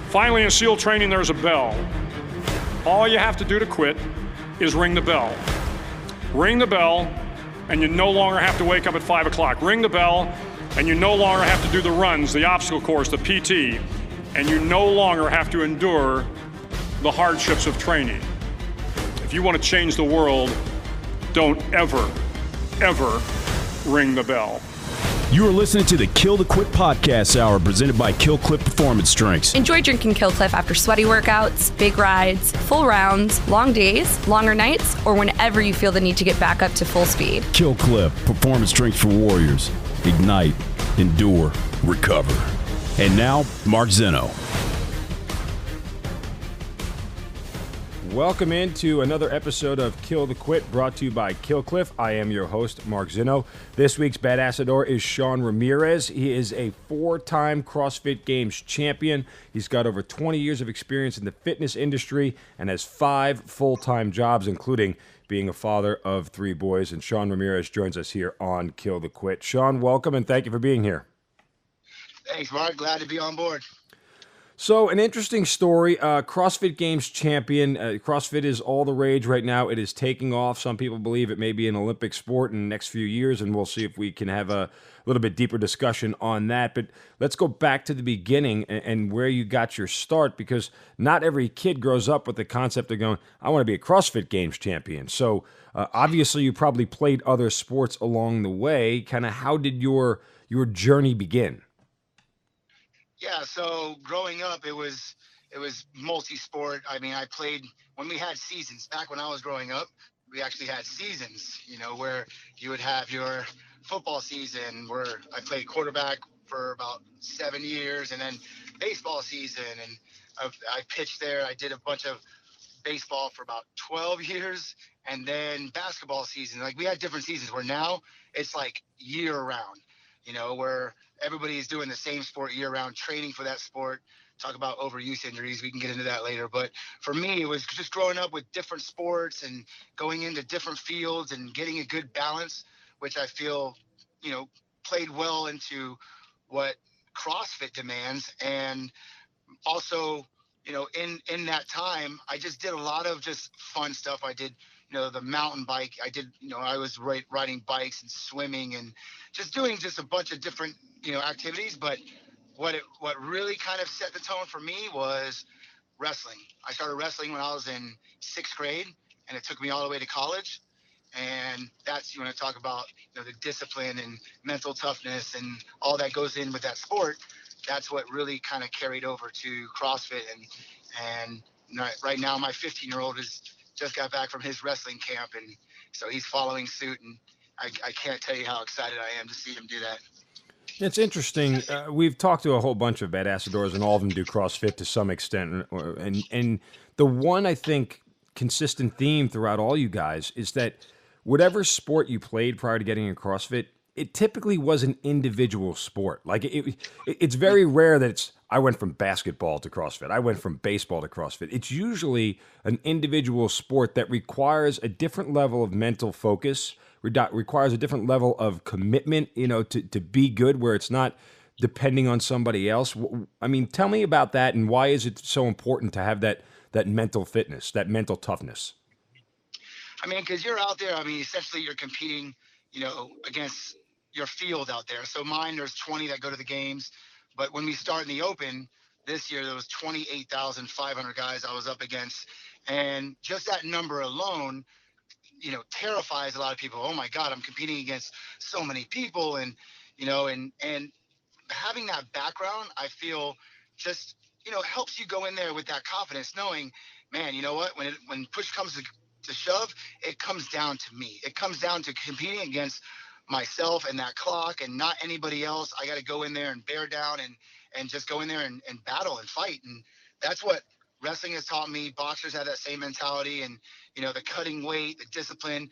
Finally, in SEAL training, there's a bell. All you have to do to quit is ring the bell. Ring the bell, and you no longer have to wake up at 5 o'clock. Ring the bell, and you no longer have to do the runs, the obstacle course, the PT, and you no longer have to endure the hardships of training. If you want to change the world, don't ever, ever ring the bell. You are listening to the Kill the Quit podcast hour presented by Kill Clip Performance Drinks. Enjoy drinking Kill Clip after sweaty workouts, big rides, full rounds, long days, longer nights, or whenever you feel the need to get back up to full speed. Kill Clip Performance Drinks for Warriors. Ignite, endure, recover. And now, Mark Zeno. Welcome into another episode of Kill the Quit, brought to you by Kill Cliff. I am your host, Mark Zeno. This week's badassador is Shawn Ramirez. He is a four-time CrossFit Games Champion. He's got over 20 years of experience in the fitness industry and has 5 full-time jobs, including being a father of 3 boys. And Shawn Ramirez joins us here on Kill the Quit. Shawn, welcome, and thank you for being here. Thanks, Mark. Glad to be on board. So, an interesting story, CrossFit Games Champion. CrossFit is all the rage right now. It is taking off. Some people believe it may be an Olympic sport in the next few years, and we'll see if we can have a little bit deeper discussion on that. But let's go back to the beginning and where you got your start, because not every kid grows up with the concept of going, I want to be a CrossFit Games Champion. So, obviously, you probably played other sports along the way. Kind of how did your journey begin? Yeah, so growing up, it was multi-sport. I mean, I played when we had seasons. Back when I was growing up, we actually had seasons, where you would have your football season where I played quarterback for about 7 years, and then baseball season, and I pitched there. I did a bunch of baseball for about 12 years, and then basketball season. Like, we had different seasons where now it's like year round, where everybody is doing the same sport year round, training for that sport. Talk about overuse injuries. We can get into that later. But for me, it was just growing up with different sports and going into different fields and getting a good balance, which I feel, played well into what CrossFit demands. And also, in that time, I just did a lot of just fun stuff. I did, the mountain bike. I did, I was riding bikes and swimming and just doing just a bunch of different, activities. But what really kind of set the tone for me was wrestling. I started wrestling when I was in 6th grade, and it took me all the way to college. And that's, you want to talk about, the discipline and mental toughness and all that goes in with that sport. That's what really kind of carried over to CrossFit. And right now, my 15-year-old has just got back from his wrestling camp, and so he's following suit. And I can't tell you how excited I am to see him do that. It's interesting. We've talked to a whole bunch of badassadors, and all of them do CrossFit to some extent. And the one, I think, consistent theme throughout all you guys is that whatever sport you played prior to getting in CrossFit, it typically was an individual sport. Like, it's very rare that it's, I went from basketball to CrossFit. I went from baseball to CrossFit. It's usually an individual sport that requires a different level of mental focus, requires a different level of commitment, to be good, where it's not depending on somebody else. I mean, tell me about that, and why is it so important to have that mental fitness, that mental toughness? I mean, because you're out there, essentially you're competing, against your field out there. So there's 20 that go to the games, but when we start in the open this year, there was 28,500 guys I was up against. And just that number alone, terrifies a lot of people. Oh my God, I'm competing against so many people. And, and having that background, I feel just, helps you go in there with that confidence, knowing, man, you know what, when push comes to shove, it comes down to me. It comes down to competing against myself and that clock and not anybody else. I got to go in there and bear down and just go in there and battle and fight. And that's what wrestling has taught me. Boxers have that same mentality, and, the cutting weight, the discipline,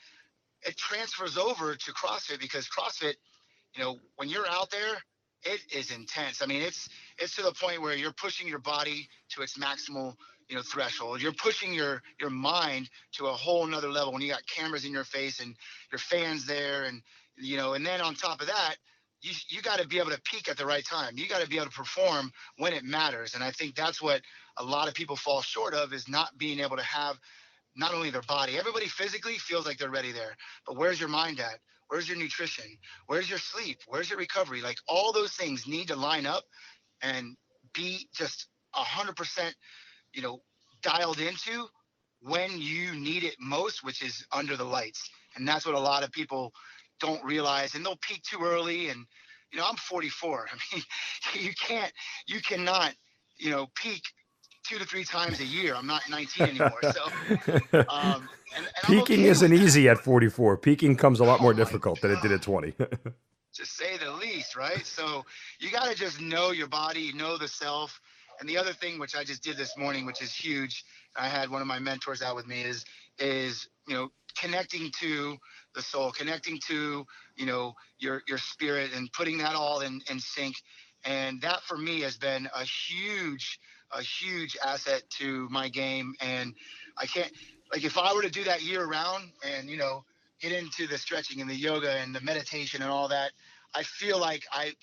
it transfers over to CrossFit, because CrossFit, when you're out there, it is intense. I mean, it's to the point where you're pushing your body to its maximal, threshold. You're pushing your mind to a whole nother level when you got cameras in your face and your fans there. And, and then on top of that, you got to be able to peak at the right time. You got to be able to perform when it matters. And I think that's what a lot of people fall short of, is not being able to have not only their body. Everybody physically feels like they're ready there, but where's your mind at? Where's your nutrition? Where's your sleep? Where's your recovery? Like, all those things need to line up and be just 100%, dialed into when you need it most, which is under the lights. And that's what a lot of people don't realize, and they'll peak too early. And I'm 44. I mean, you cannot peak 2 to 3 times a year. I'm not 19 anymore. So and I'm Peaking okay isn't with that. easy at 44. Peaking comes a lot more Oh my difficult than it did at 20. To say the least, right? So you got to just know your body, know the self. And the other thing, which I just did this morning, which is huge, I had one of my mentors out with me, is connecting to the soul, connecting to your spirit, and putting that all in sync. And that for me has been a huge asset to my game. And I can't, like, if I were to do that year round and get into the stretching and the yoga and the meditation and all that, I feel like I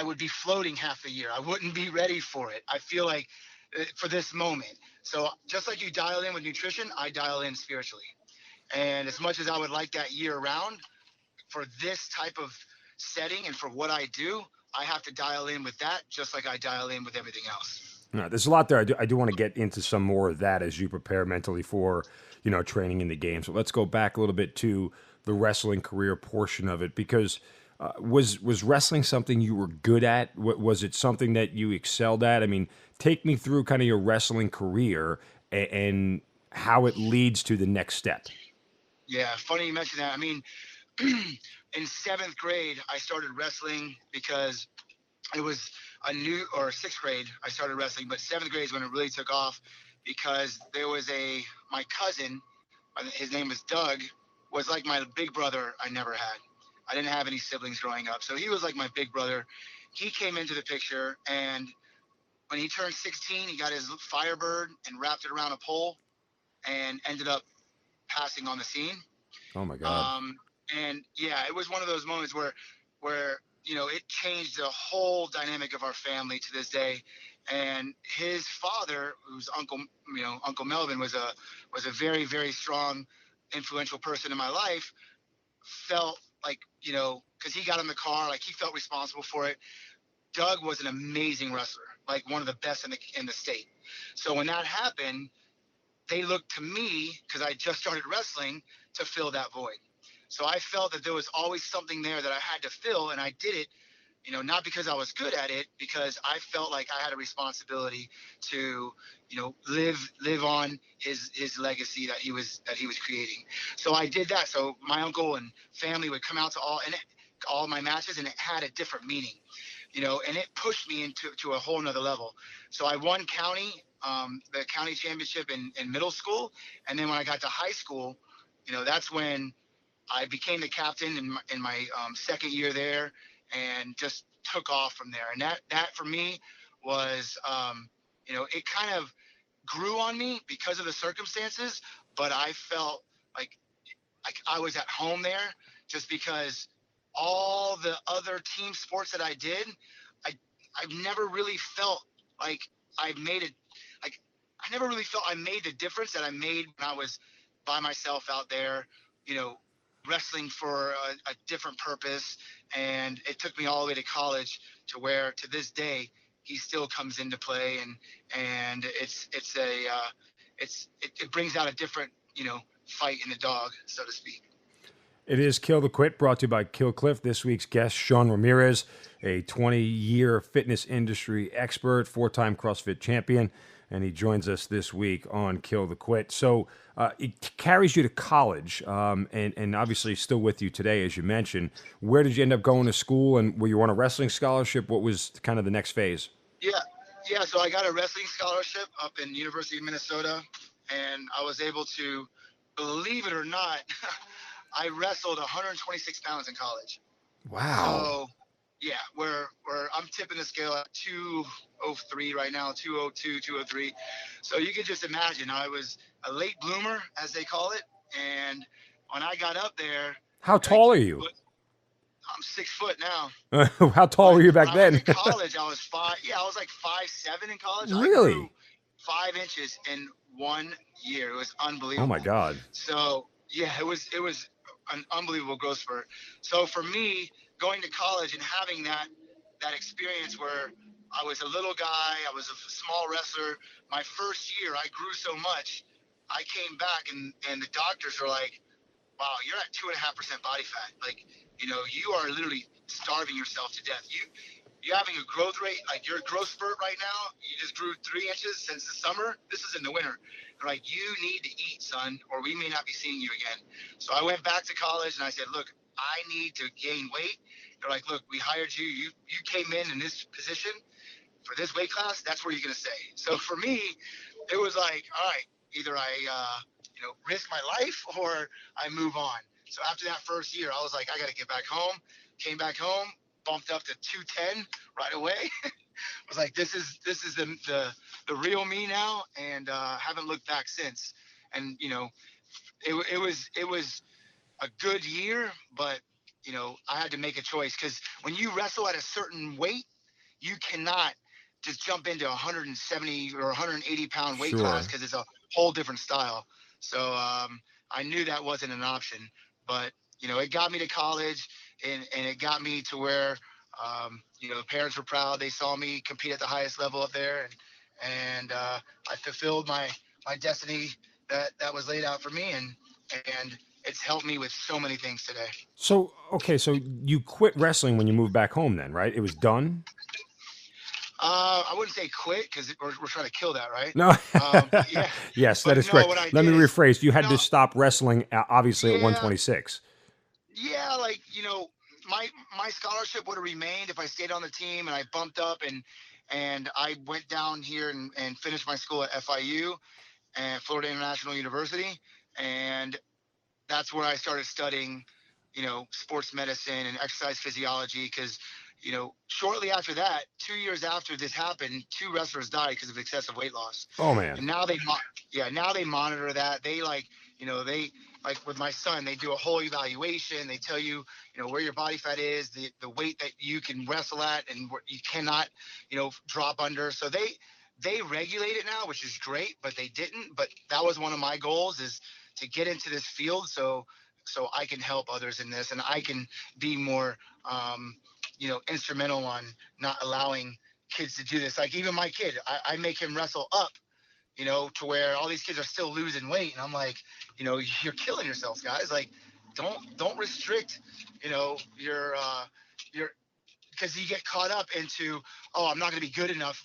would be floating half a year. I wouldn't be ready for it. I feel like for this moment. So just like you dial in with nutrition, I dial in spiritually. And as much as I would like that year round, for this type of setting and for what I do, I have to dial in with that, just like I dial in with everything else. There's a lot there. I do want to get into some more of that as you prepare mentally for, training in the games. So let's go back a little bit to the wrestling career portion of it, because was wrestling something you were good at? Was it something that you excelled at? I mean, take me through kind of your wrestling career and how it leads to the next step. Yeah, funny you mentioned that. I mean, in 7th grade, I started wrestling because it was or 6th grade, I started wrestling, but 7th grade is when it really took off, because there was my cousin, his name was Doug, was like my big brother I never had. I didn't have any siblings growing up, so he was like my big brother. He came into the picture, and when he turned 16, he got his Firebird and wrapped it around a pole and ended up passing on the scene. Oh my God. And yeah, it was one of those moments where it changed the whole dynamic of our family to this day. And his father, who's Uncle Melvin, was a very, very strong, influential person in my life. Felt like, because he got in the car, like, he felt responsible for it. Doug was an amazing wrestler, like one of the best in the state. So when that happened, they looked to me, because I just started wrestling, to fill that void. So I felt that there was always something there that I had to fill, and I did it, not because I was good at it, because I felt like I had a responsibility to, live on his legacy that he was creating. So I did that. So my uncle and family would come out to all my matches, and it had a different meaning, and it pushed me into a whole nother level. So I won the county championship in middle school, and then when I got to high school, that's when I became the captain in my 2nd year there, and just took off from there. And that for me was, it kind of grew on me because of the circumstances, but I felt like I was at home there, just because all the other team sports that I did, I've never really felt like I made it. Like, I never really felt I made the difference that I made when I was by myself out there, wrestling for a different purpose. And it took me all the way to college, to where to this day he still comes into play, and it brings out a different fight in the dog, so to speak. It is Kill the Quit, brought to you by Kill Cliff. This week's guest, Shawn Ramirez, a 20-year fitness industry expert, 4-time CrossFit champion, and he joins us this week on Kill the Quit. So it carries you to college, and obviously still with you today, as you mentioned. Where did you end up going to school, and were you on a wrestling scholarship? What was kind of the next phase? Yeah. So I got a wrestling scholarship up in University of Minnesota, and I was able to, believe it or not, I wrestled 126 pounds in college. Wow. So, yeah, where I'm tipping the scale at 203 right now, 202, 203. So you can just imagine, I was a late bloomer, as they call it. And when I got up there. How tall are you? I'm 6 foot now. How tall were you back When I was then? in college, I was five. Yeah, I was like 5'7" in college. I Really? grew 5 inches in 1 year. It was Oh my unbelievable. God. So yeah, it was an unbelievable growth spurt. So for me, going to college and having that experience where I was a little guy, I was a small wrestler. My first year, I grew so much. I came back and the doctors are like, wow, you're at 2.5% body fat. Like, you are literally starving yourself to death. You're having a growth rate, like your growth spurt right now, you just grew 3 inches since the summer. This is in the winter. They're like, you need to eat, son, or we may not be seeing you again. So I went back to college and I said, look, I need to gain weight. They're like, look, we hired you. You came in this position for this weight class. That's where you're going to stay. So for me, it was like, all right, either I, risk my life or I move on. So after that first year, I was like, I got to get back home. Came back home, bumped up to 210 right away. I was like, this is the real me now, and haven't looked back since. And it was a good year, but I had to make a choice because when you wrestle at a certain weight, you cannot just jump into 170 or 180 pound weight Sure. class because it's a whole different style. So I knew that wasn't an option, but it got me to college and it got me to where parents were proud. They saw me compete at the highest level up there, and I fulfilled my destiny that was laid out for me, and it's helped me with so many things today. So, okay, so you quit wrestling when you moved back home then, right? It was done? I wouldn't say quit because we're trying to kill that, right? No. Yeah. Yes, But that is no, correct. what I Let me did is, rephrase. You had no, to stop wrestling, obviously, at yeah, 126. yeah, like my scholarship would have remained if I stayed on the team and I bumped up and I went down here and finished my school at FIU and Florida International University, and that's where I started studying, sports medicine and exercise physiology because, shortly after that, 2 years after this happened, 2 wrestlers died because of excessive weight loss. Oh, man. And now they monitor that. They they like with my son, they do a whole evaluation. They tell you, where your body fat is, the weight that you can wrestle at and what you cannot, drop under. So they regulate it now, which is great, but they didn't. But that was one of my goals is to get into this field so I can help others in this and I can be more instrumental on not allowing kids to do this. Like even my kid, I make him wrestle up, to where all these kids are still losing weight, and I'm like, you're killing yourselves, guys. Like, don't restrict, your because you get caught up into, oh, I'm not going to be good enough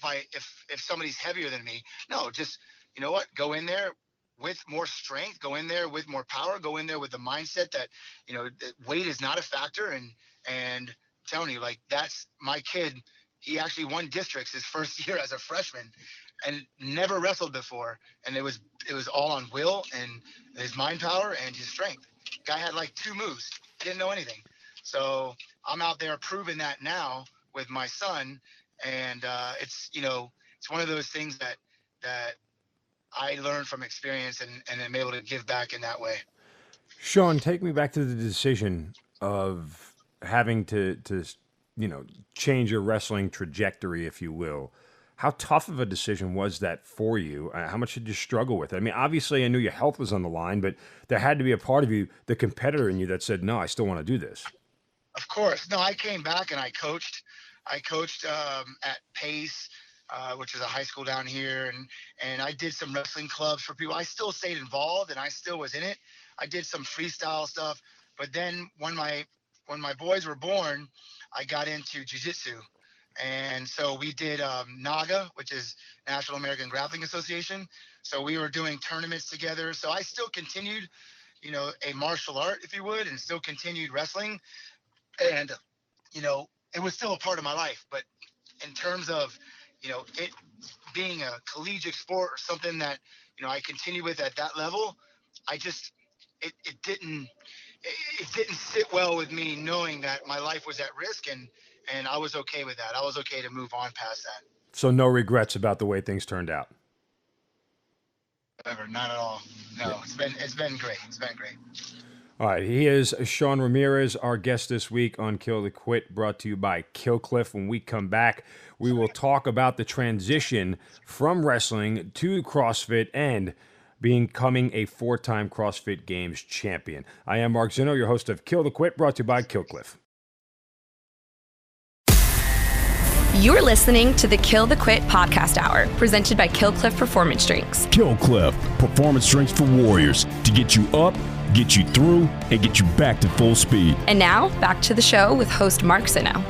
if somebody's heavier than me. No, just what, go in there with more strength, go in there with more power, go in there with the mindset that weight is not a factor, and I'm telling you, like, that's my kid. He actually won districts his first year as a freshman and never wrestled before, and it was all on will and his mind power and his strength. Guy had like 2 moves, didn't know anything. So I'm out there proving that now with my son, and it's one of those things that I learned from experience, and I'm able to give back in that way. Shawn, take me back to the decision of having to change your wrestling trajectory, if you will. How tough of a decision was that for you? How much did you struggle with it? I mean, obviously, I knew your health was on the line, but there had to be a part of you, the competitor in you, that said, no, I still want to do this. Of course. No, I came back and I coached. At Pace, which is a high school down here, and I did some wrestling clubs for people. I still stayed involved and I still was in it. I did some freestyle stuff, but then when my boys were born, I got into jiu-jitsu. And so we did NAGA, which is National American Grappling Association. So we were doing tournaments together. So I still continued, a martial art, if you would, and still continued wrestling. And, it was still a part of my life. But in terms of, it being a collegiate sport or something that, I continue with at that level, I just, it didn't sit well with me knowing that my life was at risk, and I was okay with that. I was okay to move on past that. So no regrets about the way things turned out? Ever, not at all. No, yeah. It's been great. It's been great. All right, he is Shawn Ramirez, our guest this week on Kill the Quit, brought to you by Killcliff. When we come back, we will talk about the transition from wrestling to CrossFit and becoming a 4-time CrossFit Games champion. I am Mark Zinno, your host of Kill the Quit, brought to you by Killcliff. You're listening to the Kill the Quit podcast hour, presented by Killcliff Performance Drinks. Killcliff, performance drinks for warriors to get you up, get you through, and get you back to full speed. And now, back to the show with host Mark Zinno.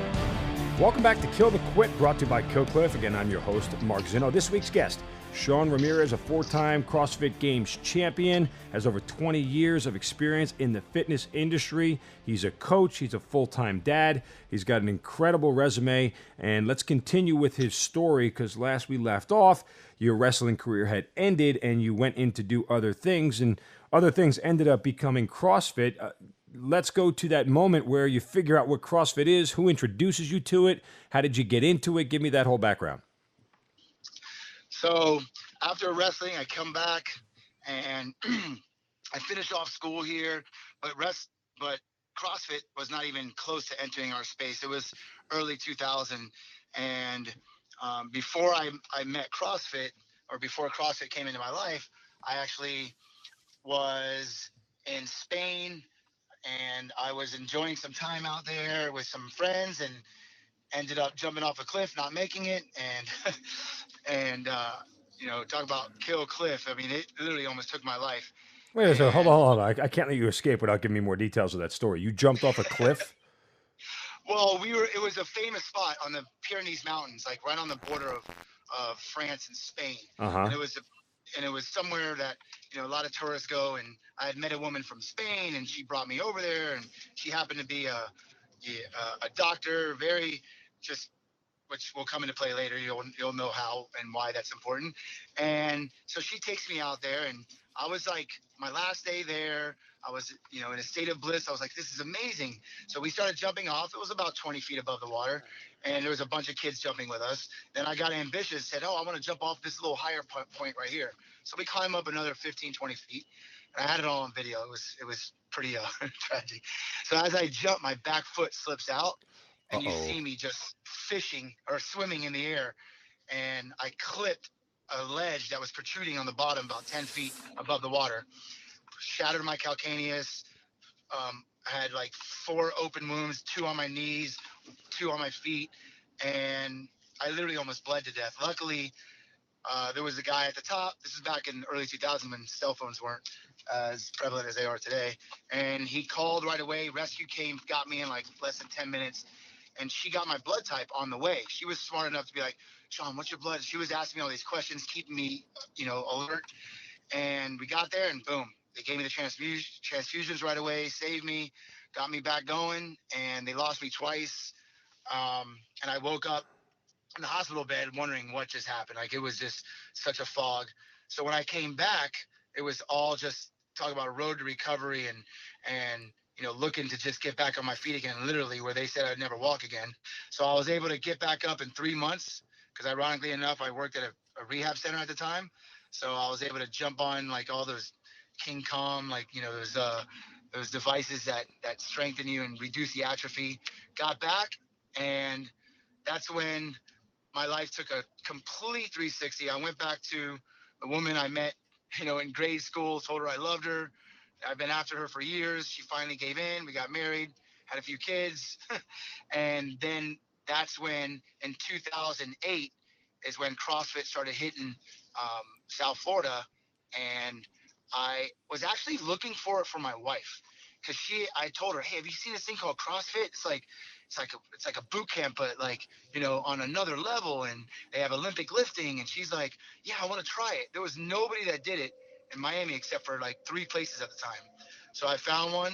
Welcome back to Kill the Quit, brought to you by Killcliff. Again, I'm your host, Mark Zinno. This week's guest, Shawn Ramirez, a 4-time CrossFit Games champion, has over 20 years of experience in the fitness industry. He's a coach. He's a full-time dad. He's got an incredible resume. And let's continue with his story, because last we left off, your wrestling career had ended and you went in to do other things, and other things ended up becoming CrossFit. Let's go to that moment where you figure out what CrossFit is, who introduces you to it, how did you get into it? Give me that whole background. So after wrestling, I come back and I finish off school here, but CrossFit was not even close to entering our space. It was early 2000, and before I met CrossFit, or before CrossFit came into my life, I actually was in Spain, and I was enjoying some time out there with some friends, and ended up jumping off a cliff, not making it, and talk about kill cliff. I mean, it literally almost took my life. Wait a second, hold on. I can't let you escape without giving me more details of that story. You jumped off a cliff? Well, it was a famous spot on the Pyrenees Mountains, like right on the border of France and Spain. Uh-huh. And it was somewhere that, a lot of tourists go, and I had met a woman from Spain, and she brought me over there, and she happened to be a doctor, which will come into play later. You'll know how and why that's important. And so she takes me out there, and I was like, my last day there, I was, in a state of bliss. I was like, this is amazing. So we started jumping off. It was about 20 feet above the water, and there was a bunch of kids jumping with us. Then I got ambitious, said, I want to jump off this little higher point right here. So we climbed up another 15, 20 feet, and I had it all on video. It was pretty tragic. So as I jump, my back foot slips out, and you see me just fishing or swimming in the air, and I clipped a ledge that was protruding on the bottom about 10 feet above the water, shattered my calcaneus. I had like 4 open wounds, 2 on my knees, 2 on my feet, and I literally almost bled to death. Luckily, there was a guy at the top. This is back in the early 2000s when cell phones weren't as prevalent as they are today, and he called right away. Rescue came, got me in like less than 10 minutes. And she got my blood type on the way. She was smart enough to be like, Shawn, what's your blood? She was asking me all these questions, keeping me, alert. And we got there, and boom, they gave me the transfusions right away, saved me, got me back going, and they lost me twice. And I woke up in the hospital bed wondering what just happened. Like, it was just such a fog. So when I came back, it was all just talk about a road to recovery and looking to just get back on my feet again, literally, where they said I'd never walk again. So I was able to get back up in 3 months, because ironically enough, I worked at a rehab center at the time. So I was able to jump on like all those King Kong, like, those devices that strengthen you and reduce the atrophy. Got back, and that's when my life took a complete 360. I went back to the woman I met, in grade school, told her I loved her. I've been after her for years. She finally gave in. We got married, had a few kids. And then that's when, in 2008, is when CrossFit started hitting South Florida. And I was actually looking for it for my wife, because I told her, hey, have you seen this thing called CrossFit? It's like a boot camp, but like, on another level, and they have Olympic lifting. And she's like, yeah, I want to try it. There was nobody that did it in Miami except for like 3 places at the time. So I found one,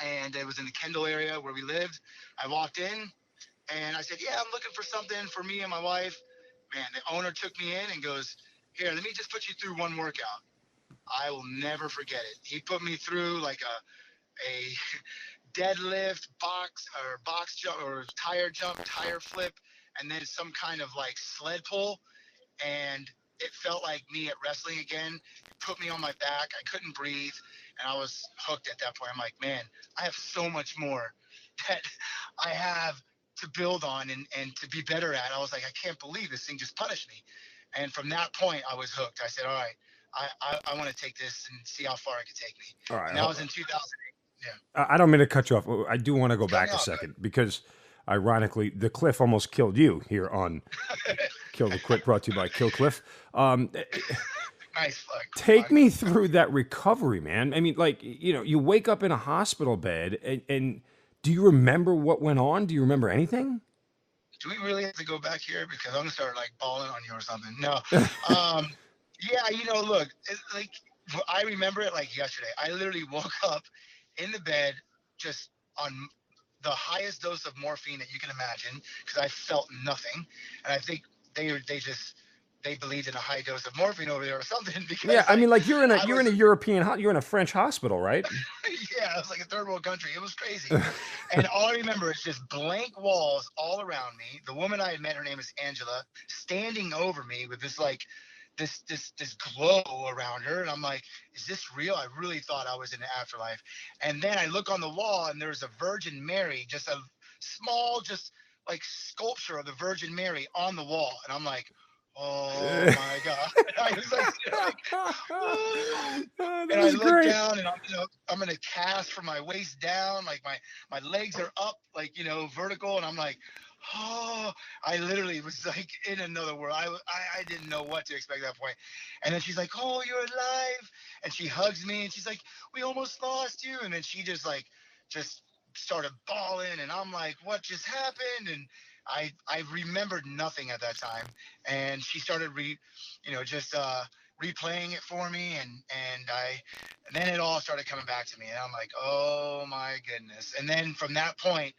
and it was in the Kendall area where we lived. I walked in, and I said, yeah, I'm looking for something for me and my wife. Man, the owner took me in and goes, here, let me just put you through one workout. I will never forget it. He put me through like a deadlift, box jump, or tire jump, tire flip, and then some kind of like sled pull. And it felt like me at wrestling again. It put me on my back. I couldn't breathe. and I was hooked at that point. I'm like, man, I have so much more that I have to build on and to be better at. I was like, I can't believe this thing just punished me. And from that point, I was hooked. I said, all right, I want to take this and see how far it could take me. All right. And that was in 2008. Yeah. I don't mean to cut you off. I do want to go back no, a second because, ironically, the Cliff almost killed you here on Kill the Quit, brought to you by Kill Cliff. Nice plug. Take me through that recovery, man. I mean, like, you wake up in a hospital bed, and do you remember what went on? Do you remember anything? Do we really have to go back here? Because I'm gonna start like balling on you or something. No. Yeah, look, like I remember it like yesterday. I literally woke up in the bed just on the highest dose of morphine that you can imagine because I felt nothing, and I think they believed in a high dose of morphine over there or something. Because, yeah, I mean, like you're in a French hospital, right? Yeah, it was like a third world country. It was crazy. And all I remember is just blank walls all around me. The woman I had met, her name is Angela, standing over me with this like this glow around her. And I'm like, is this real? I really thought I was in the afterlife. And then I look on the wall and there's a Virgin Mary, just a small, just like sculpture of the Virgin Mary on the wall. And I'm like, oh my God. I was like oh. And I look down and I'm in a cast from my waist down, like my legs are up, like, vertical. And I'm like, oh, I literally was like in another world. I didn't know what to expect at that point. And then she's like, oh, you're alive. And she hugs me and she's like, we almost lost you. And then she just started bawling. And I'm like, what just happened? And I remembered nothing at that time. And she started replaying it for me. And then it all started coming back to me. And I'm like, oh my goodness. And then from that point,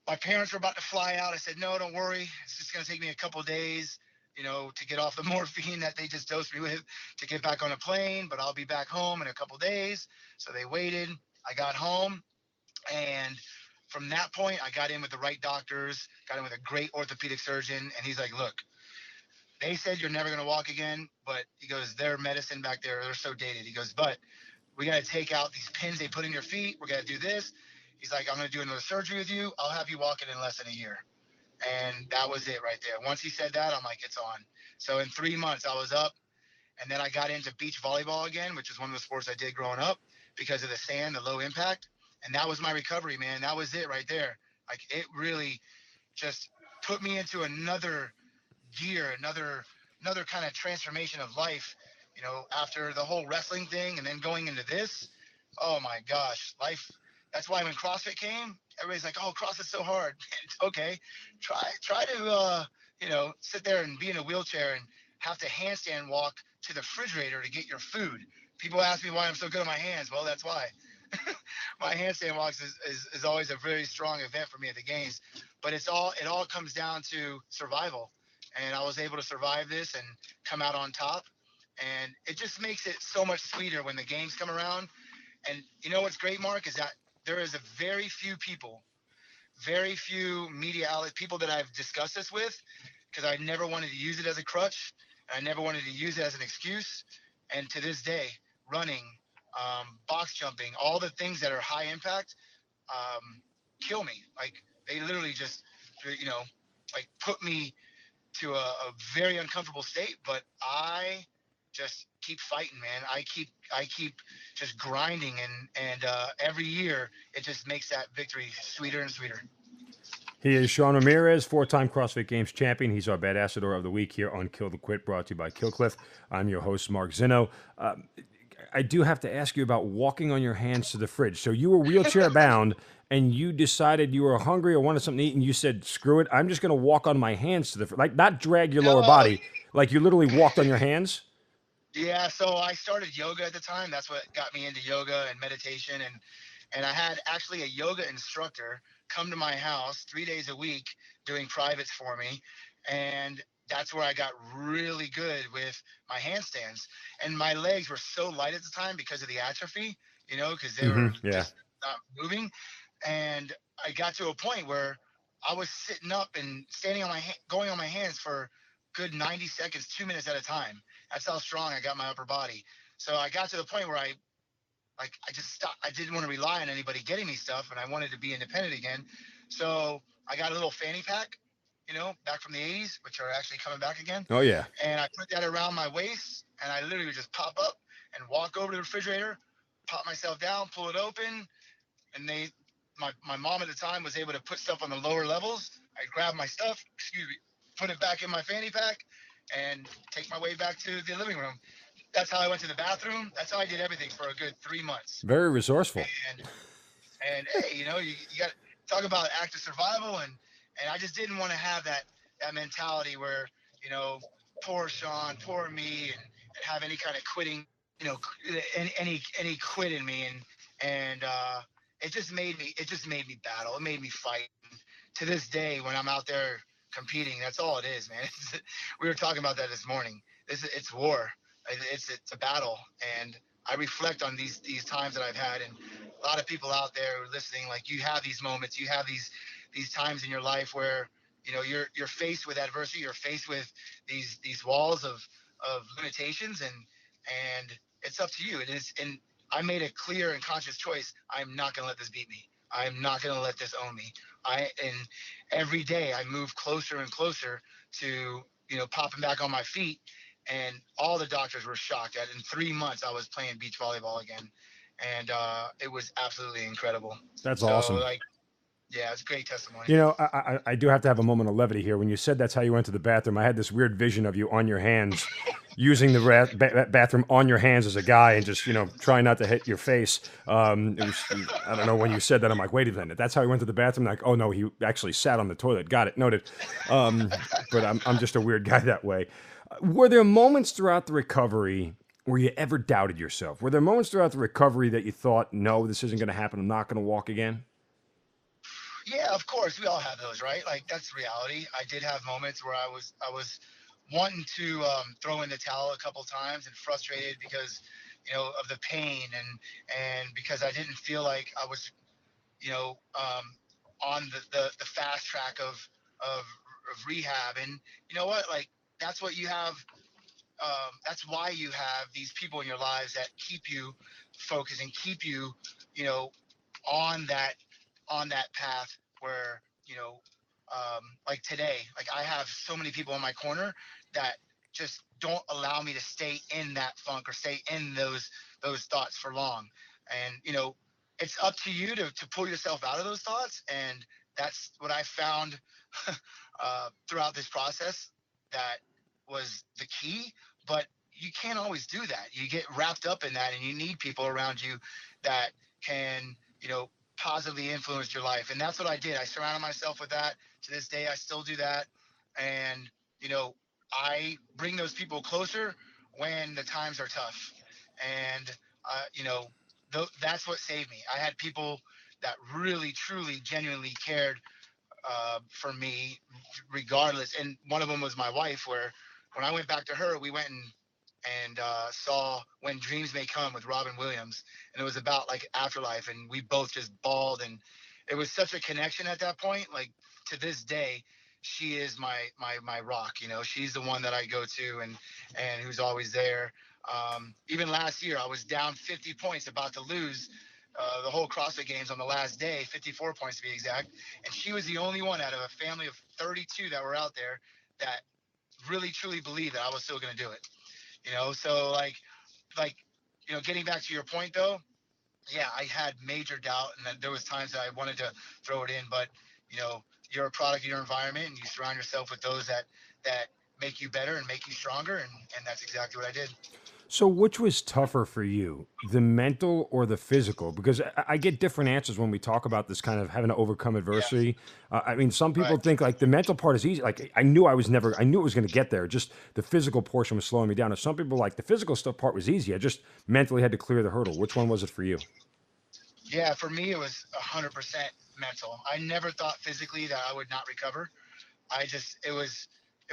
my parents were about to fly out. I said, no, don't worry. It's just going to take me a couple of days, to get off the morphine that they just dosed me with to get back on a plane, but I'll be back home in a couple of days. So they waited. I got home. And from that point, I got in with the right doctors, got in with a great orthopedic surgeon. And he's like, look, they said you're never going to walk again, but he goes, their medicine back there, they're so dated. He goes, but we got to take out these pins they put in your feet. We're going to do this. He's like, I'm going to do another surgery with you. I'll have you walking in less than a year. And that was it right there. Once he said that, I'm like, it's on. So in 3 months, I was up. And then I got into beach volleyball again, which is one of the sports I did growing up because of the sand, the low impact. And that was my recovery, man. That was it right there. Like, it really just put me into another gear, another kind of transformation of life, after the whole wrestling thing and then going into this. Oh, my gosh. Life. That's why when CrossFit came, everybody's like, oh, CrossFit's so hard. Okay. Try to, sit there and be in a wheelchair and have to handstand walk to the refrigerator to get your food. People ask me why I'm so good at my hands. Well, that's why. My handstand walks is always a very strong event for me at the games, but it all comes down to survival. And I was able to survive this and come out on top. And it just makes it so much sweeter when the games come around. And what's great, Mark, is that there is a very few media outlets, people that I've discussed this with, because I never wanted to use it as a crutch. And I never wanted to use it as an excuse. And to this day, running, box jumping, all the things that are high impact, kill me. Like, they literally just, put me to a very uncomfortable state, but I just keep fighting, man. I keep just grinding, and every year it just makes that victory sweeter and sweeter. He is Shawn Ramirez, 4-time CrossFit Games Champion. He's our Badassador of the Week here on Kill the Quit, brought to you by Kill Cliff. I'm your host, Mark Zinno. I do have to ask you about walking on your hands to the fridge. So you were wheelchair bound, and you decided you were hungry or wanted something to eat, and you said, screw it, I'm just going to walk on my hands to the fridge. Like, not drag your lower body. Like, you literally walked on your hands? Yeah, so I started yoga at the time. That's what got me into yoga and meditation. And I had actually a yoga instructor come to my house 3 days a week doing privates for me. And that's where I got really good with my handstands. And my legs were so light at the time because of the atrophy, because they were just not moving. And I got to a point where I was sitting up and standing on going on my hands for good 90 seconds, 2 minutes at a time. That's how strong I got my upper body. So I got to the point where I like I just stopped. I didn't want to rely on anybody getting me stuff, and I wanted to be independent again. So I got a little fanny pack, back from the 80s, which are actually coming back again. Oh yeah. And I put that around my waist, and I literally would just pop up and walk over to the refrigerator, pop myself down, pull it open, and my mom at the time was able to put stuff on the lower levels. I'd grab my stuff, put it back in my fanny pack, and take my way back to the living room. That's how I went to the bathroom. That's how I did everything for a good 3 months. Very resourceful. And hey, you got to talk about active survival, and I just didn't want to have that mentality where, poor Shawn, poor me, and have any kind of quitting, any quit in me, and it just made me battle. It made me fight. And to this day, when I'm out there competing, that's all it is, man. We were talking about that this morning. It's war. It's a battle, and I reflect on these times that I've had, and a lot of people out there listening, like, you have these moments, you have these times in your life where you're faced with adversity, you're faced with these walls of limitations, and it's up to you. It is, and I made a clear and conscious choice. I'm not going to let this beat me. I'm not going to let this own me. And every day I move closer and closer to popping back on my feet. And all the doctors were shocked that in 3 months I was playing beach volleyball again, and it was absolutely incredible. That's awesome. Yeah, it's a great testimony. I do have to have a moment of levity here. When you said that's how you went to the bathroom, I had this weird vision of you on your hands, using the bathroom on your hands as a guy, and just trying not to hit your face. I don't know, when you said that, I'm like, wait a minute, that's how he went to the bathroom. Like, oh no, he actually sat on the toilet. Got it, noted. But I'm just a weird guy that way. Were there moments throughout the recovery where you ever doubted yourself? Were there moments throughout the recovery that you thought, no, this isn't going to happen, I'm not going to walk again? Yeah, of course, we all have those, right? Like, that's reality. I did have moments where I was wanting to throw in the towel a couple times, and frustrated because of the pain, and because I didn't feel like I was on the fast track of rehab. And you know what, like, that's what you have. That's why you have these people in your lives that keep you focused and keep you on that path where like today, like, I have so many people in my corner that just don't allow me to stay in that funk or stay in those thoughts for long. And it's up to you to pull yourself out of those thoughts, and that's what I found throughout this process. That was the key. But you can't always do that. You get wrapped up in that, and you need people around you that can positively influence your life. And that's what I did. I surrounded myself with that. To this day, I still do that. And I bring those people closer when the times are tough. And that's what saved me. I had people that really, truly, genuinely cared for me regardless. And one of them was my wife, where when I went back to her, we went and saw When Dreams May Come with Robin Williams. And it was about, like, afterlife, and we both just bawled. And it was such a connection at that point. Like, to this day, she is my rock. She's the one that I go to, and who's always there. Even last year, I was down 50 points, about to lose the whole CrossFit Games on the last day, 54 points to be exact. And she was the only one out of a family of 32 that were out there that really, truly believed that I was still going to do it. So like, getting back to your point though, yeah, I had major doubt, and then there was times that I wanted to throw it in, but you're a product of your environment, and you surround yourself with those that make you better and make you stronger. And that's exactly what I did. So which was tougher for you, the mental or the physical? Because I get different answers when we talk about this kind of having to overcome adversity. Yeah. I mean, some people think like the mental part is easy. Like, I knew it was going to get there. Just the physical portion was slowing me down. And some people like the physical stuff part was easy. I just mentally had to clear the hurdle. Which one was it for you? Yeah, for me, it was 100% mental. I never thought physically that I would not recover. I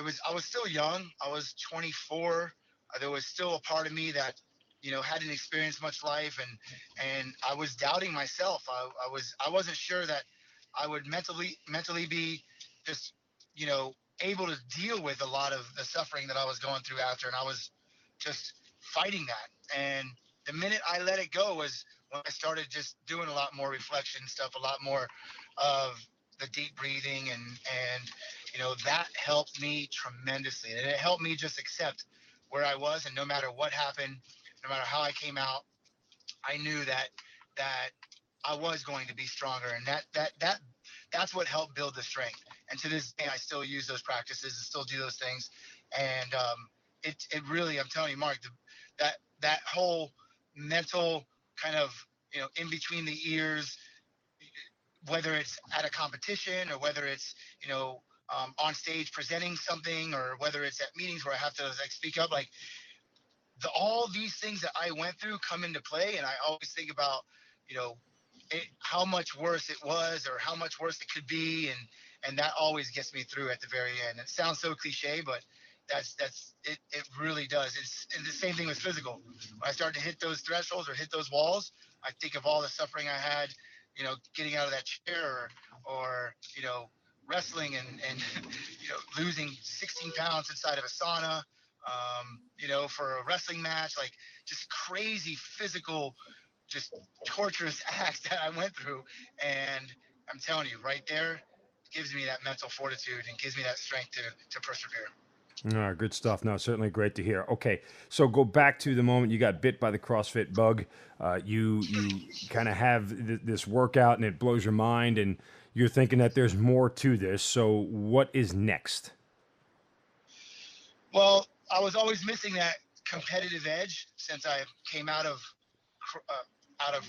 was still young. I was 24. There was still a part of me that, hadn't experienced much life, and I was doubting myself. I wasn't sure that I would mentally be just, able to deal with a lot of the suffering that I was going through after, and I was just fighting that. And the minute I let it go was when I started just doing a lot more reflection stuff, a lot more of the deep breathing, and that helped me tremendously, and it helped me just accept where I was, and no matter what happened, no matter how I came out, I knew that I was going to be stronger, and that's what helped build the strength. And to this day, I still use those practices and still do those things. And it really, I'm telling you, Mark, that whole mental kind of in between the ears, whether it's at a competition or whether it's on stage presenting something, or whether it's at meetings where I have to like speak up, like all these things that I went through come into play, and I always think about how much worse it was or how much worse it could be, and that always gets me through at the very end. It sounds so cliche, but that's it. It really does. And the same thing with physical. When I start to hit those thresholds or hit those walls, I think of all the suffering I had, getting out of that chair, or wrestling and losing 16 pounds inside of a sauna, for a wrestling match, like just crazy physical, just torturous acts that I went through. And I'm telling you, right there, gives me that mental fortitude and gives me that strength to persevere. Good stuff. No, certainly great to hear. Okay, so go back to the moment you got bit by the CrossFit bug. You kind of have this workout, and it blows your mind, and you're thinking that there's more to this. So what is next? Well, I was always missing that competitive edge since I came out of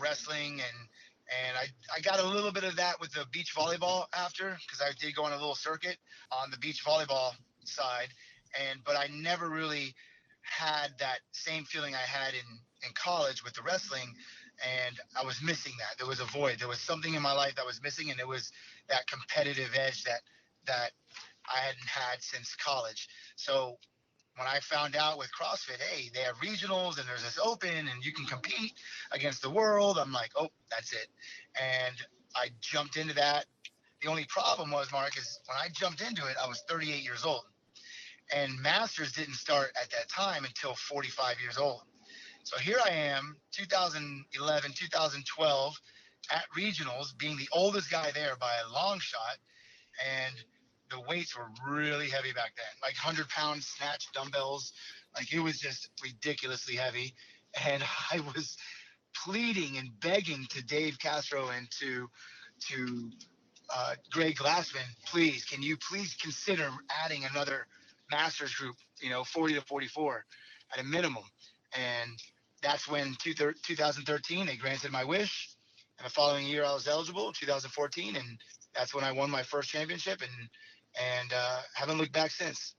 wrestling, and I got a little bit of that with the beach volleyball after, because I did go on a little circuit on the beach volleyball side, but I never really had that same feeling I had in college with the wrestling, and I was missing that. There was a void. There was something in my life that was missing, and it was that competitive edge that I hadn't had since college. So when I found out with CrossFit, hey, they have regionals and there's this open and you can compete against the world, I'm like, oh, that's it. And I jumped into that. The only problem was, Mark, is when I jumped into it, I was 38 years old. And Masters didn't start at that time until 45 years old. So here I am, 2011, 2012, at regionals, being the oldest guy there by a long shot. And the weights were really heavy back then, like 100-pound snatch dumbbells. Like, it was just ridiculously heavy. And I was pleading and begging to Dave Castro and to Greg Glassman, please, can you please consider adding another masters group, 40 to 44 at a minimum. And that's when 2013, they granted my wish. And the following year I was eligible, 2014. And that's when I won my first championship, and haven't looked back since.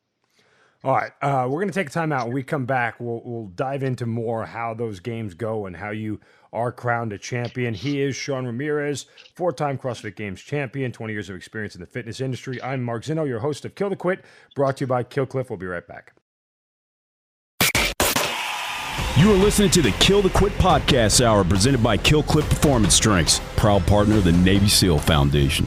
All right, we're going to take a time out. When we come back, we'll dive into more how those games go and how you are crowned a champion. He is Shawn Ramirez, 4-time CrossFit Games Champion, 20 years of experience in the fitness industry. I'm Mark Zinno, your host of Kill the Quit, brought to you by Kill Cliff. We'll be right back. You are listening to the Kill the Quit podcast hour, presented by Kill Cliff Performance Strengths, proud partner of the Navy SEAL Foundation.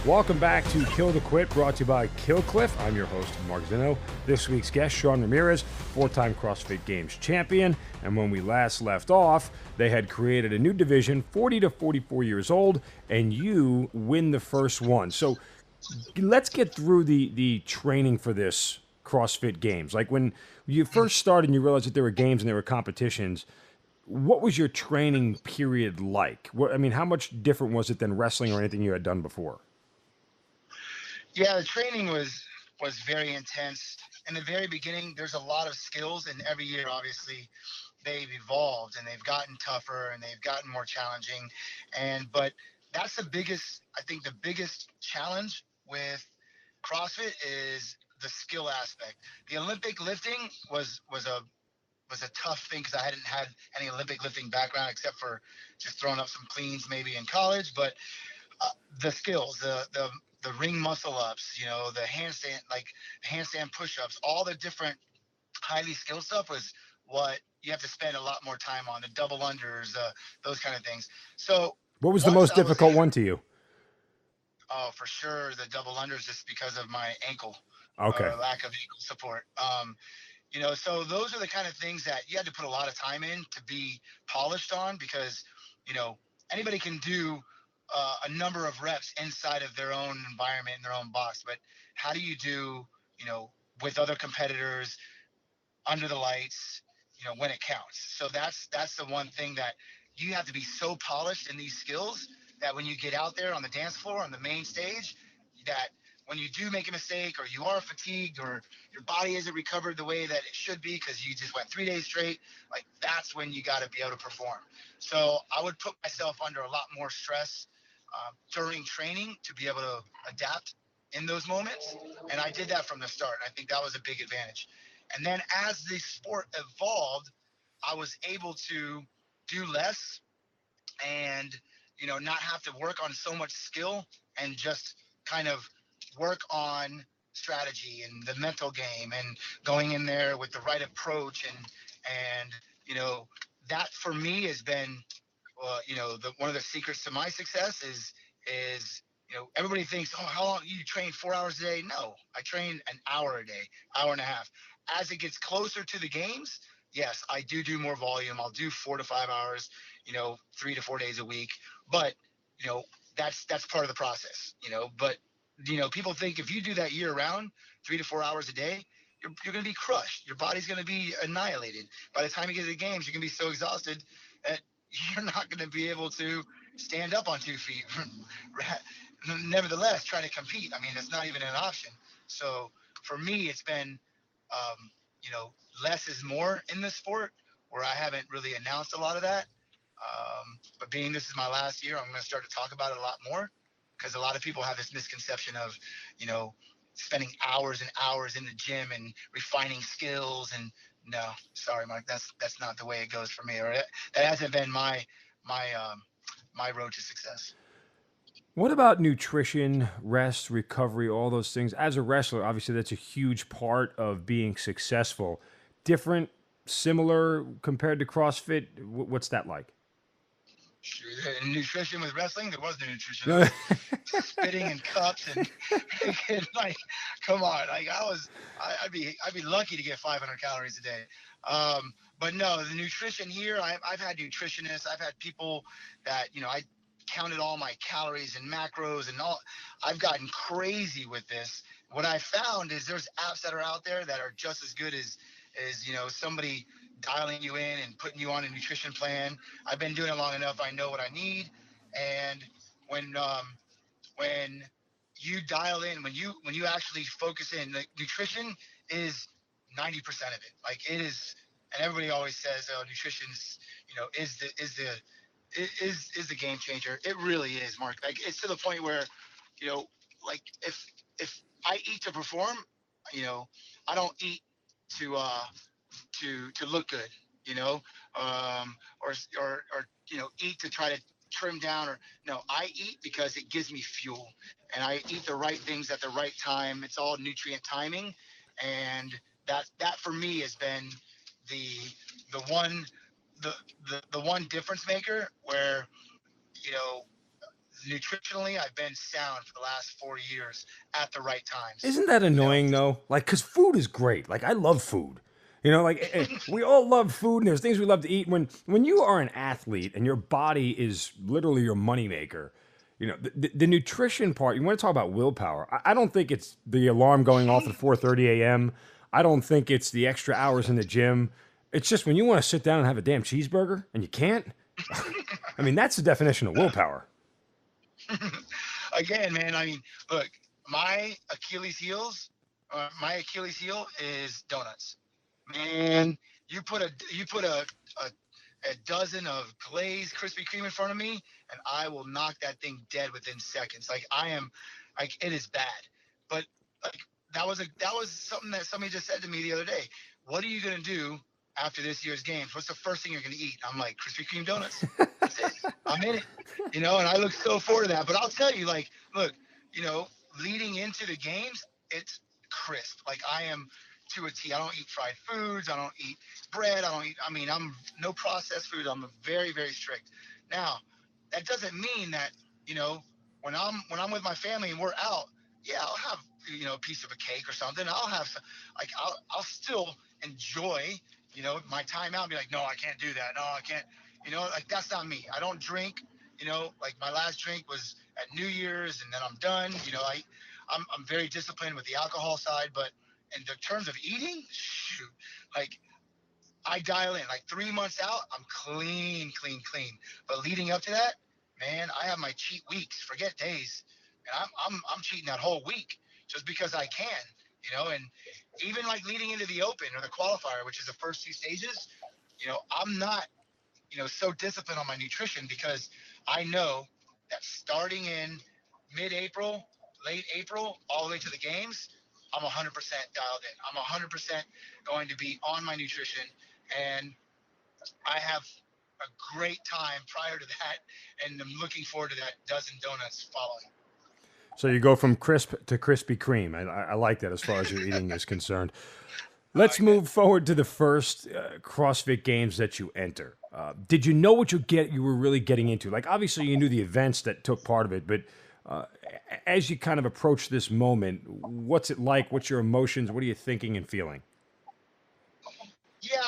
Welcome back to Kill the Quit, brought to you by Kill Cliff. I'm your host, Mark Zinno. This week's guest, Shawn Ramirez, 4-time CrossFit Games Champion. And when we last left off, they had created a new division, 40 to 44 years old, and you win the first one. So let's get through the training for this CrossFit Games. Like, when you first started and you realized that there were games and there were competitions, what was your training period like? How much different was it than wrestling or anything you had done before? Yeah, the training was very intense. In the very beginning, there's a lot of skills, and every year, obviously, they've evolved and they've gotten tougher and they've gotten more challenging. But that's the biggest challenge with CrossFit is the skill aspect. The Olympic lifting was a tough thing because I hadn't had any Olympic lifting background except for just throwing up some cleans maybe in college. But the skills, the ring muscle ups, the handstand push-ups, all the different highly skilled stuff was what you have to spend a lot more time on, the double unders, those kind of things. So what was the most difficult one to you? Oh, for sure, the double unders, just because of my ankle. Okay. Lack of ankle support. So those are the kind of things that you had to put a lot of time in to be polished on, because, anybody can do a number of reps inside of their own environment, in their own box. But how do you do, with other competitors, under the lights, when it counts? So that's the one thing that you have to be so polished in these skills that when you get out there on the dance floor, on the main stage, that when you do make a mistake, or you are fatigued, or your body isn't recovered the way that it should be because you just went 3 days straight, like that's when you got to be able to perform. So I would put myself under a lot more stress during training to be able to adapt in those moments. And I did that from the start. I think that was a big advantage. And then as the sport evolved, I was able to do less and, not have to work on so much skill, and just kind of work on strategy and the mental game, and going in there with the right approach. And, that for me has been, one of the secrets to my success is, everybody thinks, oh, how long you train? 4 hours a day? No, I train an hour a day, hour and a half. As it gets closer to the games, yes, I do more volume. I'll do 4 to 5 hours, 3 to 4 days a week. But, that's part of the process, but, people think if you do that year round, 3 to 4 hours a day, you're going to be crushed. Your body's going to be annihilated. By the time you get to the games, you're going to be so exhausted that you're not going to be able to stand up on 2 feet. Nevertheless, try to compete. I mean, it's not even an option. So for me, it's been, less is more in this sport, where I haven't really announced a lot of that. But being this is my last year, I'm going to start to talk about it a lot more, because a lot of people have this misconception of, spending hours and hours in the gym and refining skills. And no, sorry, Mike, that's not the way it goes for me. Or that hasn't been my road to success. What about nutrition, rest, recovery, all those things? As a wrestler, obviously that's a huge part of being successful. Different, similar compared to CrossFit? What's that like? Nutrition with wrestling, there was no nutrition. Spitting in cups and like, come on, like I'd be lucky to get 500 calories a day. But no, the nutrition here, I've had nutritionists, I've had people that, I counted all my calories and macros and all. I've gotten crazy with this. What I found is there's apps that are out there that are just as good as somebody dialing you in and putting you on a nutrition plan. I've been doing it long enough. I know what I need. And when you dial in, when you actually focus in, like, nutrition is 90% of it. Like, it is. And everybody always says, oh, nutrition is the game changer. It really is, Mark. Like, it's to the point where, like, if I eat to perform, I don't eat to look good, or eat to try to trim down, or no, I eat because it gives me fuel, and I eat the right things at the right time. It's all nutrient timing, and that for me has been the one difference maker, where, nutritionally I've been sound for the last 4 years at the right times. Isn't that annoying though? Like, because food is great. Like, I love food. We all love food, and there's things we love to eat. When you are an athlete and your body is literally your moneymaker, the nutrition part, you want to talk about willpower. I don't think it's the alarm going off at 4:30 a.m. I don't think it's the extra hours in the gym. It's just when you want to sit down and have a damn cheeseburger and you can't. I mean, that's the definition of willpower. Again, man, I mean, look, my Achilles heel is donuts. Man, you put a dozen of glazed Krispy Kreme in front of me, and I will knock that thing dead within seconds. Like, it is bad. But like, that was something that somebody just said to me the other day. What are you gonna do after this year's games? What's the first thing you're gonna eat? I'm like, Krispy Kreme donuts. That's it. I'm in it. And I look so forward to that. But I'll tell you, like, look, leading into the games, it's crisp. Like, I am to a T. I don't eat fried foods. I don't eat bread. I'm no processed food. I'm very, very strict. Now, that doesn't mean that, when I'm with my family and we're out, yeah, I'll have piece of a cake or something. I'll still enjoy, my time out and be like, no, I can't do that. No, I can't, like that's not me. I don't drink, like my last drink was at New Year's and then I'm done. I'm very disciplined with the alcohol side, but in the terms of eating, shoot, like I dial in like 3 months out, I'm clean, clean, clean. But leading up to that, man, I have my cheat weeks, forget days. And I'm cheating that whole week just because I can, and even like leading into the open or the qualifier, which is the first 2 stages, I'm not, so disciplined on my nutrition because I know that starting in mid-April, late April, all the way to the games, I'm 100% dialed in. I'm 100% going to be on my nutrition, and I have a great time prior to that, and I'm looking forward to that dozen donuts following. So you go from crisp to Krispy Kreme. I like that as far as your eating is concerned. Let's move forward to the first CrossFit Games that you enter. Did you know what you were really getting into? Like, obviously, you knew the events that took part of it, but as you kind of approach this moment, what's it like? What's your emotions? What are you thinking and feeling? Yeah,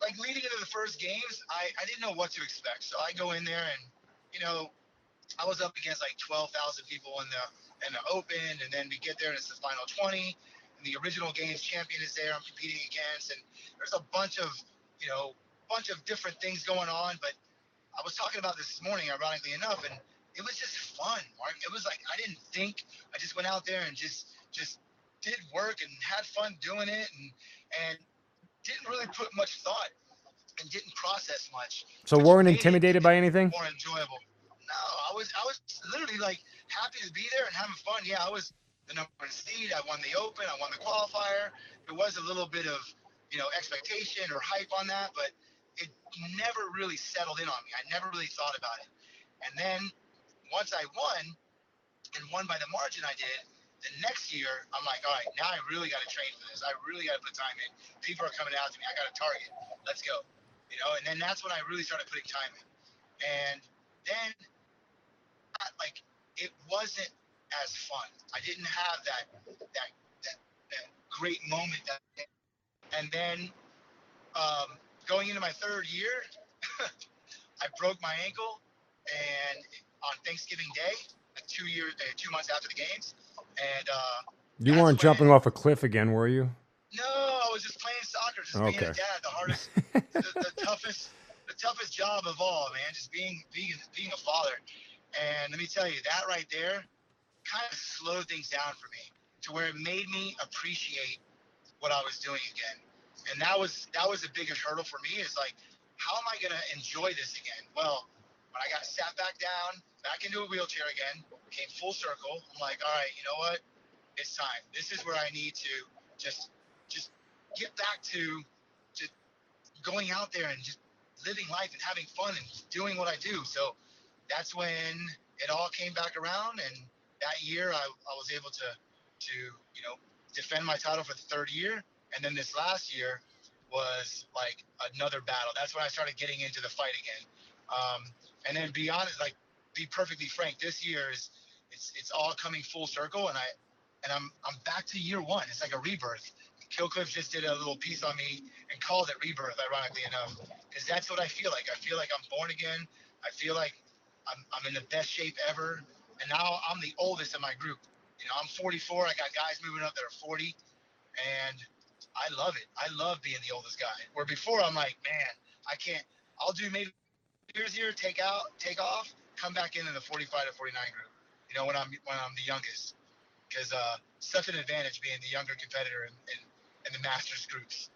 like leading into the first games, I didn't know what to expect. So I go in there and, I was up against like 12,000 people in the open, and then we get there and it's the final 20, and the original Games Champion is there I'm competing against, and there's a bunch of different things going on. But I was talking about this morning, ironically enough, and it was just fun, Mark. It was like I didn't think. I just went out there and just did work and had fun doing it, and didn't really put much thought and didn't process much. So weren't intimidated by anything? More enjoyable. No, I was literally like happy to be there and having fun. Yeah, I was the number one seed. I won the open. I won the qualifier. There was a little bit of, expectation or hype on that, but it never really settled in on me. I never really thought about it. And then once I won by the margin I did, the next year I'm like, all right, now I really got to train for this. I really got to put time in. People are coming out to me. I got a target. Let's go. And then that's when I really started putting time in. And then like it wasn't as fun. I didn't have that great moment and then going into my third year, I broke my ankle, and on Thanksgiving Day, like 2 months after the games, and you weren't jumping off a cliff again, were you? No, I was just playing soccer, just being a dad. The hardest, the toughest job of all, man. Just being a father. And let me tell you, that right there kind of slowed things down for me to where it made me appreciate what I was doing again. And that was the biggest hurdle for me, is like, how am I going to enjoy this again? Well, when I got sat back down, back into a wheelchair again, came full circle, I'm like, all right, you know what? It's time. This is where I need to just get back to just going out there and just living life and having fun and doing what I do. So that's when it all came back around, and that year I was able to defend my title for the third year, and then this last year was like another battle. That's when I started getting into the fight again. And then be honest, like be perfectly frank, this year it's all coming full circle, and I'm back to year one. It's like a rebirth. Killcliff just did a little piece on me and called it rebirth, ironically enough, because that's what I feel like. I feel like I'm born again. I feel like I'm in the best shape ever, and now I'm the oldest in my group. I'm 44. I got guys moving up that are 40, and I love it. I love being the oldest guy. Where before I'm like, man, I can't. I'll do maybe years here, take off, come back into the 45 to 49 group. When I'm the youngest, because such an advantage being the younger competitor in the masters groups.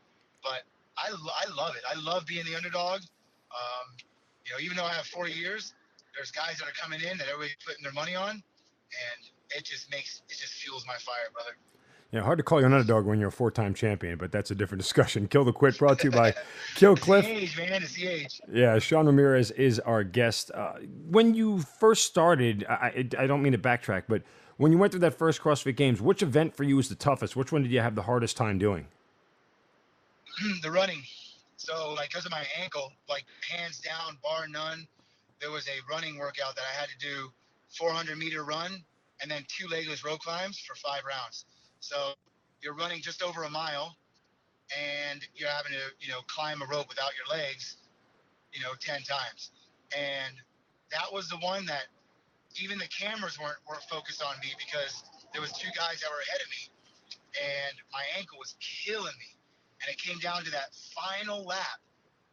But I love it. I love being the underdog. Even though I have 4 years, there's guys that are coming in that everybody's putting their money on, and it just fuels my fire, brother. Yeah, hard to call you an underdog when you're a 4-time champion, but that's a different discussion. Kill the Quit, brought to you by Killcliff. It's the age, man. It's the age. Yeah, Shawn Ramirez is our guest. When you first started, I don't mean to backtrack, but when you went through that first CrossFit Games, which event for you was the toughest? Which one did you have the hardest time doing? The running. So, because of my ankle, hands down, bar none, there was a running workout that I had to do, 400-meter run, and then 2 legless rope climbs for 5 rounds. So you're running just over a mile, and you're having to, climb a rope without your legs, 10 times. And that was the one that even the cameras weren't focused on me, because there was 2 guys that were ahead of me, and my ankle was killing me. And it came down to that final lap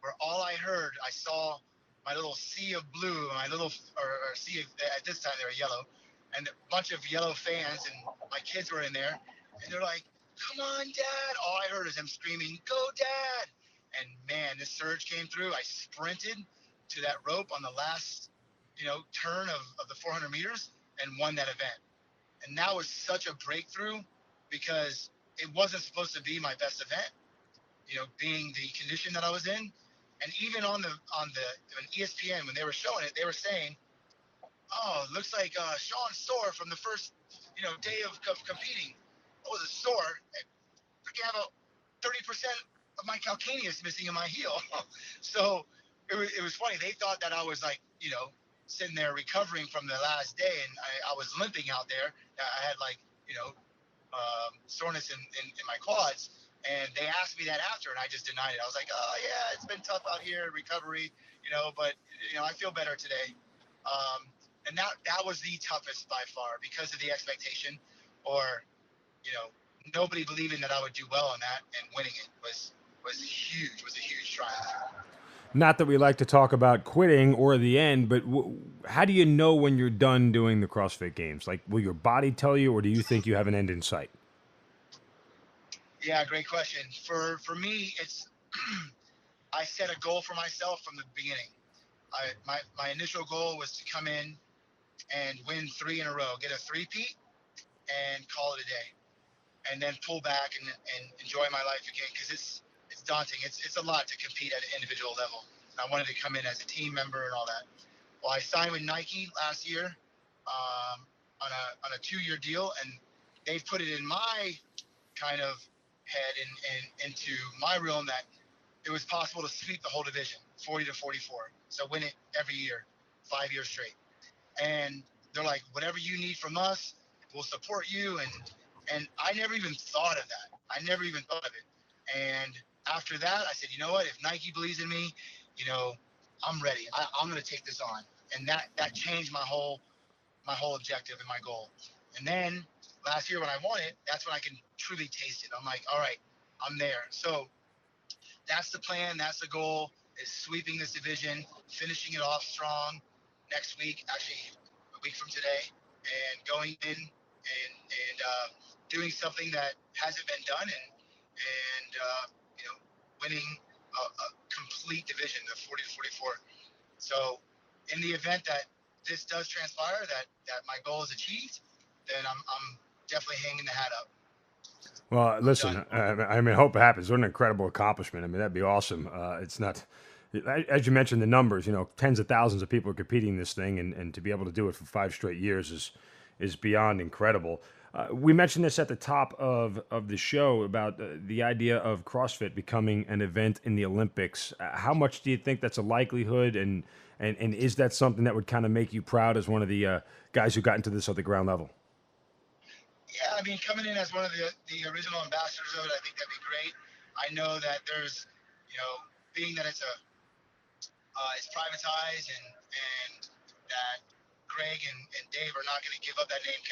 where all I heard, I saw my little sea of blue, my little, or sea of, at this time they were yellow, and a bunch of yellow fans, and my kids were in there, and they're like, "Come on, Dad." All I heard is them screaming, "Go, Dad." And man, this surge came through. I sprinted to that rope on the last, turn of the 400 meters and won that event. And that was such a breakthrough, because it wasn't supposed to be my best event, being the condition that I was in. And even on ESPN, when they were showing it, they were saying, "Oh, it looks like Sean's sore from the first, day of competing. I was sore. I have about 30% of my calcaneus missing in my heel." So it was funny. They thought that I was like, sitting there recovering from the last day, and I was limping out there. I had like, soreness in my quads. And they asked me that after, and I just denied it. I was like, "Oh yeah, it's been tough out here, recovery, but I feel better today." And that was the toughest by far, because of the expectation, or nobody believing that I would do well on that, and winning it was huge. Was a huge triumph. Not that we like to talk about quitting or the end, but how do you know when you're done doing the CrossFit Games? Like, will your body tell you, or do you think you have an end in sight? Yeah, great question. For me, it's I set a goal for myself from the beginning. My initial goal was to come in and win 3 in a row, get a 3-peat, and call it a day, and then pull back and enjoy my life again, because it's daunting. It's a lot to compete at an individual level. I wanted to come in as a team member and all that. Well, I signed with Nike last year on a 2-year deal, and they've put it in my kind of head and into my realm that it was possible to sweep the whole division, 40 to 44. So win it every year, 5 years straight. And they're like, "Whatever you need from us, we'll support you." And I never even thought of that. I never even thought of it. And after that, I said, "You know what? If Nike believes in me, I'm ready. I'm going to take this on." And that changed my whole objective and my goal. And then last year when I won it, that's when I can truly taste it. I'm like, all right, I'm there. So that's the plan. That's the goal, is sweeping this division, finishing it off strong next week, actually a week from today, and going in and doing something that hasn't been done, and winning a complete division of 40 to 44. So in the event that this does transpire, that my goal is achieved, then I'm definitely hanging the hat up. Well, listen, I mean, hope it happens. What an incredible accomplishment. I mean, that'd be awesome. It's not, as you mentioned, the numbers, tens of thousands of people are competing in this thing, and to be able to do it for 5 straight years is beyond incredible. We mentioned this at the top of the show about the idea of CrossFit becoming an event in the Olympics. How much do you think that's a likelihood, and is that something that would kind of make you proud as one of the guys who got into this at the ground level? Yeah, I mean, coming in as one of the original ambassadors of it, I think that'd be great. I know that there's, being that it's privatized, and that Greg and Dave are not going to give up that name,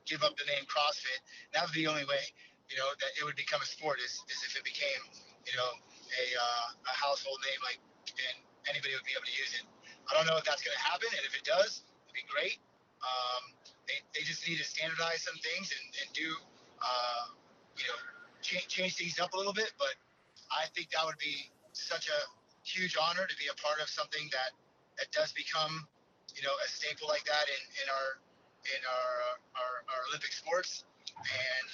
give up the name CrossFit. That would be the only way, that it would become a sport, is if it became, a household name, like, and anybody would be able to use it. I don't know if that's going to happen, and if it does, it'd be great. They just need to standardize some things and do, change things up a little bit. But I think that would be such a huge honor to be a part of something that does become, a staple like that in our Olympic sports. And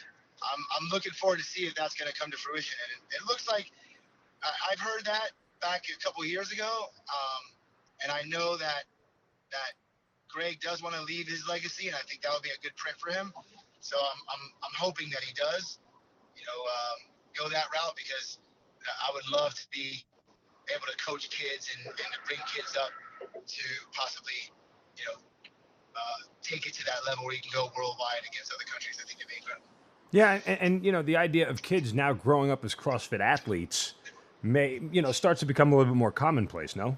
I'm looking forward to see if that's going to come to fruition. And it looks like I've heard that back a couple of years ago, and I know that Greg does want to leave his legacy, and I think that would be a good print for him. So I'm hoping that he does, go that route, because I would love to be able to coach kids and to bring kids up to possibly, take it to that level where you can go worldwide against other countries. I think it'd be incredible. Yeah, and the idea of kids now growing up as CrossFit athletes starts to become a little bit more commonplace, no?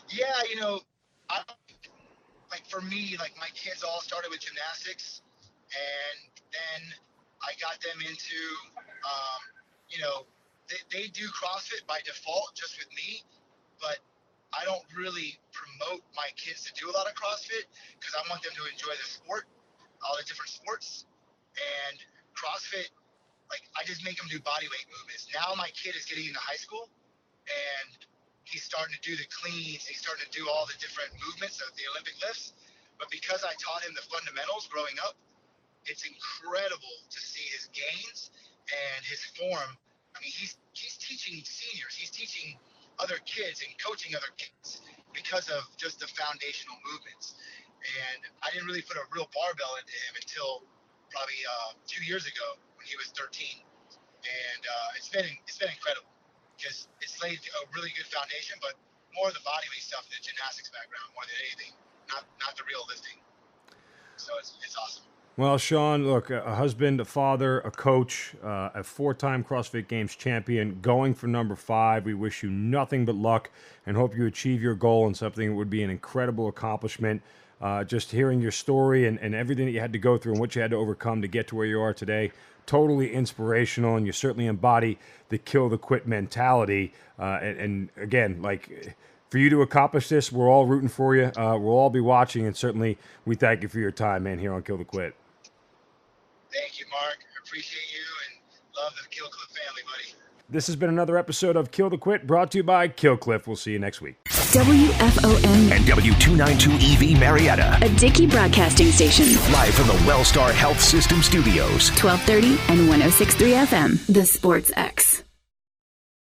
Yeah, like for me, like my kids all started with gymnastics, and then I got them into, they do CrossFit by default just with me, but I don't really promote my kids to do a lot of CrossFit because I want them to enjoy the sport, all the different sports. And CrossFit, like I just make them do body weight movements. Now my kid is getting into high school and he's starting to do the cleans. He's starting to do all the different movements of the Olympic lifts. But because I taught him the fundamentals growing up, it's incredible to see his gains and his form. I mean, he's teaching seniors. He's teaching other kids and coaching other kids because of just the foundational movements. And I didn't really put a real barbell into him until probably 2 years ago when he was 13. And it's been incredible because it's laid a really good foundation, but more of the body weight stuff, the gymnastics background more than anything, not the real lifting. So it's awesome. Well, Shawn, look, a husband, a father, a coach, a 4-time CrossFit Games champion, going for number 5. We wish you nothing but luck and hope you achieve your goal in something that would be an incredible accomplishment. Just hearing your story and everything that you had to go through and what you had to overcome to get to where you are today, totally inspirational, and you certainly embody the kill the quit mentality. And again, like, for you to accomplish this, we're all rooting for you. We'll all be watching, and certainly we thank you for your time, man, here on Kill the Quit. Thank you, Mark. I appreciate you and love the Kill Cliff family, buddy. This has been another episode of Kill the Quit, brought to you by Kill Cliff. We'll see you next week. WFON and W292 EV Marietta, a Dickey broadcasting station. live from the Wellstar Health System Studios. 1230 and 106.3 FM, The Sports X.